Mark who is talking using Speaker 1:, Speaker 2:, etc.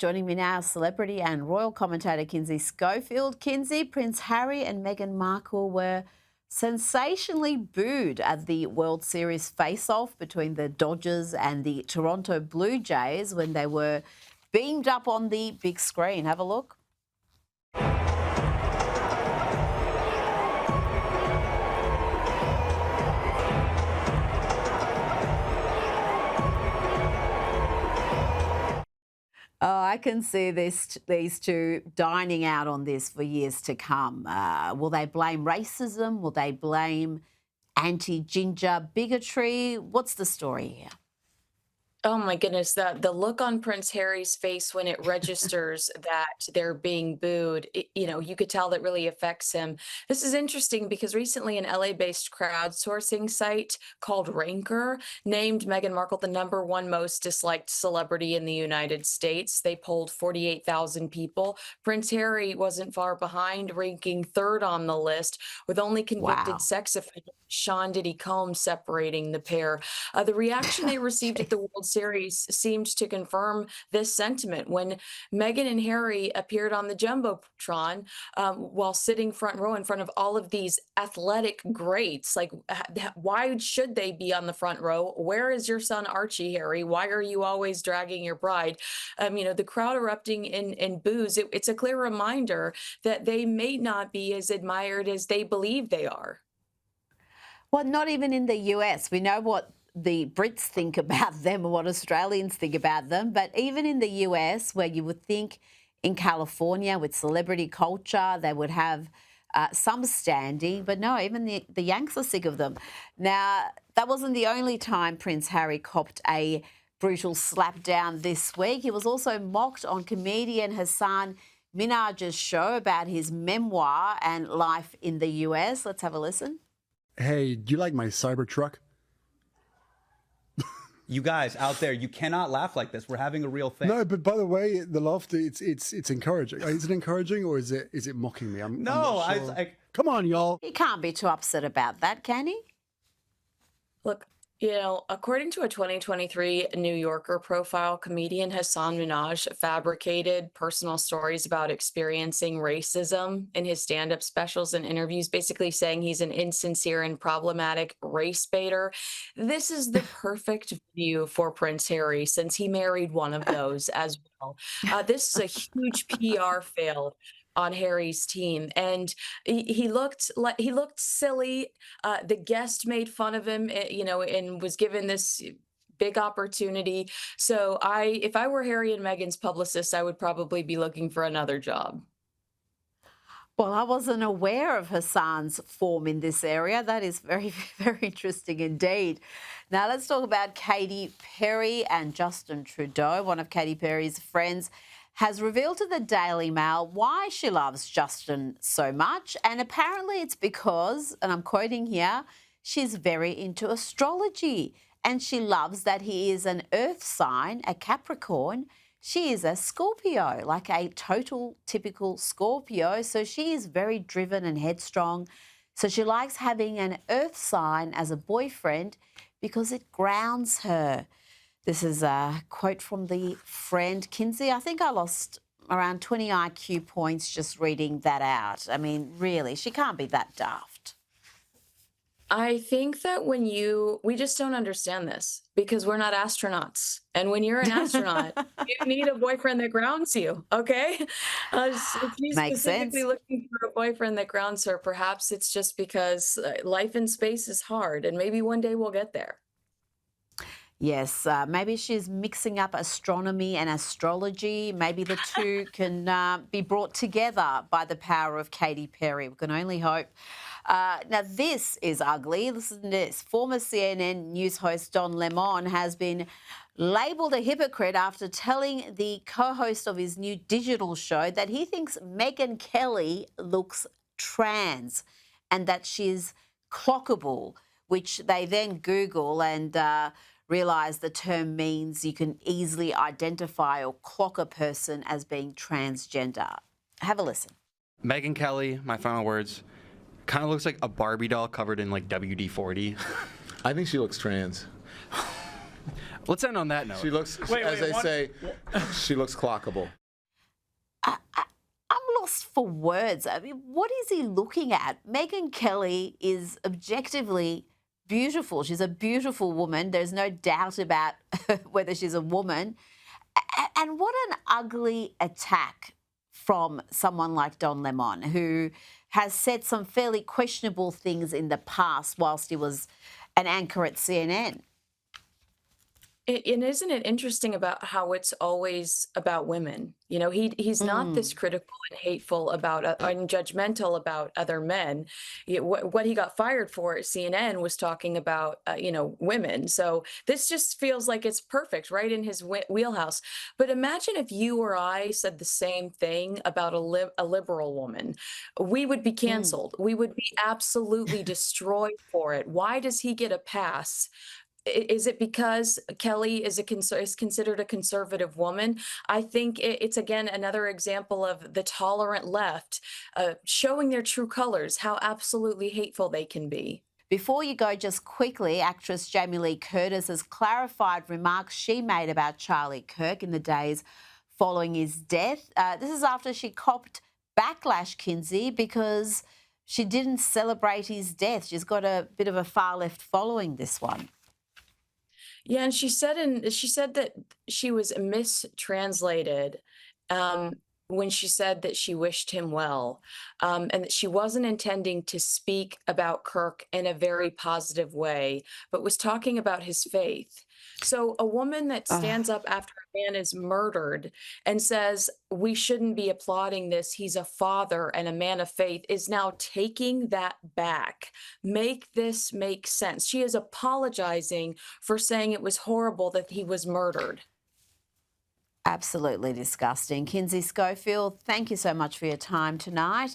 Speaker 1: Joining me now, celebrity and royal commentator Kinsey Schofield. Kinsey, Prince Harry and Meghan Markle were sensationally booed at the World Series face-off between the Dodgers and the Toronto Blue Jays when they were beamed up on the big screen. Have a look. Oh, I can see these two dining out on this for years to come. Will they blame racism? Will they blame anti-ginger bigotry? What's the story here?
Speaker 2: Oh my goodness, the look on Prince Harry's face when it registers that they're being booed, you could tell that really affects him. This is interesting because recently an LA-based crowdsourcing site called Ranker named Meghan Markle the #1 most disliked celebrity in the United States. They polled 48,000 people. Prince Harry wasn't far behind, ranking 3rd on the list, with only convicted
Speaker 1: Wow.
Speaker 2: sex offender Sean Diddy Combs separating the pair. The reaction they received at the World Series seemed to confirm this sentiment. When Meghan and Harry appeared on the Jumbotron while sitting front row in front of all of these athletic greats, like why should they be on the front row? Where is your son Archie, Harry? Why are you always dragging your bride? The crowd erupting in boos. It's a clear reminder that they may not be as admired as they believe they are.
Speaker 1: Well, not even in the US. We know what the Brits think about them and what Australians think about them. But even in the US, where you would think in California with celebrity culture, they would have some standing. But no, even the Yanks are sick of them. Now, that wasn't the only time Prince Harry copped a brutal slapdown this week. He was also mocked on comedian Hassan Minhaj's show about his memoir and life in the US. Let's have a listen.
Speaker 3: Hey, do you like my Cybertruck?
Speaker 4: You guys out there, you cannot laugh like this. We're having a real thing.
Speaker 3: No, but by the way, the laughter, it's encouraging. Is it encouraging or is it mocking me? I'm not sure. Come on, y'all.
Speaker 1: He can't be too upset about that, can he?
Speaker 2: Look, according to a 2023 New Yorker profile, comedian Hassan Minhaj fabricated personal stories about experiencing racism in his stand-up specials and interviews, basically saying he's an insincere and problematic race baiter. This is the perfect venue for Prince Harry, since he married one of those as well. This is a huge PR fail on Harry's team, and he looked silly. The guest made fun of him, and was given this big opportunity. So if I were Harry and Meghan's publicist, I would probably be looking for another job.
Speaker 1: Well, I wasn't aware of Hassan's form in this area. That is very, very interesting indeed. Now let's talk about Katy Perry and Justin Trudeau. One of Katy Perry's friends has revealed to the Daily Mail why she loves Justin so much. And apparently it's because, and I'm quoting here, she's very into astrology and she loves that he is an earth sign, a Capricorn. She is a Scorpio, like a total typical Scorpio. So she is very driven and headstrong. So she likes having an earth sign as a boyfriend because it grounds her. This is a quote from the friend. Kinsey, I think I lost around 20 IQ points just reading that out. I mean, really, she can't be that daft.
Speaker 2: I think that we just don't understand this because we're not astronauts. And when you're an astronaut, you need a boyfriend that grounds you, okay? If she's
Speaker 1: Makes
Speaker 2: specifically
Speaker 1: sense.
Speaker 2: looking for a boyfriend that grounds her, perhaps it's just because life in space is hard and maybe one day we'll get there.
Speaker 1: Yes, maybe she's mixing up astronomy and astrology. Maybe the two can be brought together by the power of Katy Perry. We can only hope. Now, this is ugly. Listen to this. Former CNN news host Don Lemon has been labelled a hypocrite after telling the co-host of his new digital show that he thinks Meghan Kelly looks trans and that she's clockable, which they then Google and realise the term means you can easily identify or clock a person as being transgender. Have a listen.
Speaker 5: Meghan Kelly, my final words, kind of looks like a Barbie doll covered in like WD-40.
Speaker 6: I think she looks trans.
Speaker 5: Let's end on that note.
Speaker 6: She looks, as they say, she looks clockable.
Speaker 1: I'm lost for words. I mean, what is he looking at? Meghan Kelly is objectively beautiful. She's a beautiful woman. There's no doubt about whether she's a woman. And what an ugly attack from someone like Don Lemon, who has said some fairly questionable things in the past whilst he was an anchor at CNN.
Speaker 2: And isn't it interesting about how it's always about women? You know, he's not this critical and hateful about and judgmental about other men. What he got fired for at CNN was talking about, women. So this just feels like it's perfect, right in his wheelhouse. But imagine if you or I said the same thing about a liberal woman. We would be canceled. We would be absolutely destroyed for it. Why does he get a pass? Is it because Kelly is considered a conservative woman? I think it's, again, another example of the tolerant left showing their true colors, how absolutely hateful they can be.
Speaker 1: Before you go, just quickly, actress Jamie Lee Curtis has clarified remarks she made about Charlie Kirk in the days following his death. This is after she copped backlash, Kinsey, because she didn't celebrate his death. She's got a bit of a far left following this one.
Speaker 2: Yeah, and she said that she was mistranslated when she said that she wished him well, and that she wasn't intending to speak about Kirk in a very positive way, but was talking about his faith. So a woman that stands up after a man is murdered and says, we shouldn't be applauding this, he's a father and a man of faith, is now taking that back. Make this make sense. She is apologizing for saying it was horrible that he was murdered.
Speaker 1: Absolutely disgusting. Kinsey Schofield, thank you so much for your time tonight.